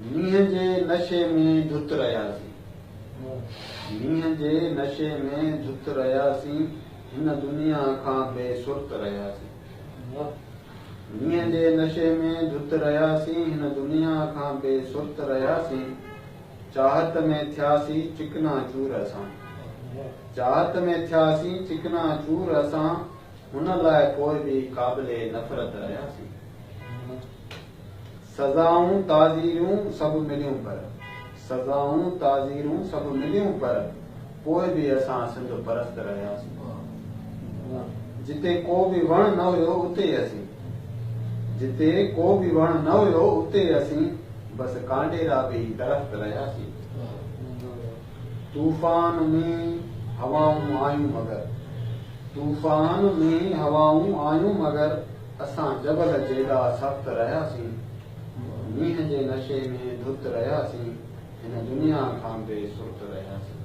मींहं जे नशे में धुत रहियासीं, मींहं जे नशे में धुत रहियासीं, हिन दुनिया खां बेसुर्त रहियासीं। मींहं जे नशे में धुत रहियासीं, हिन दुनिया खां बेसुर्त रहियासीं। चाहत में थियासीं चिकना चूर असां, चाहत में थियासीं चिकना चूर असां, हुन लाइ पोइ बि क़ाबिले नफ़रत रहियासीं। सज़ाऊं ताज़ीरूं सभु मिलियूं पर, सज़ाऊं ताज़ीरूं सभु मिलियूं पर, पोइ बि असां सिंध परस्त रहियासीं। जिते को बि वण न हुयो उते असीं, जिते को बि वण न हुयो उते असीं, बसि कांडेरा बि दरख़्त रहियासीं। तूफ़ान में हवाऊं आयूं मगर, तूफ़ान में हवाऊं आयूं मगर, असां जबल जेॾा सख़्त रहियासीं। मींहं जे नशे में धुत रहियासीं, हिन दुनिया खां बेसुर्त रहियासीं।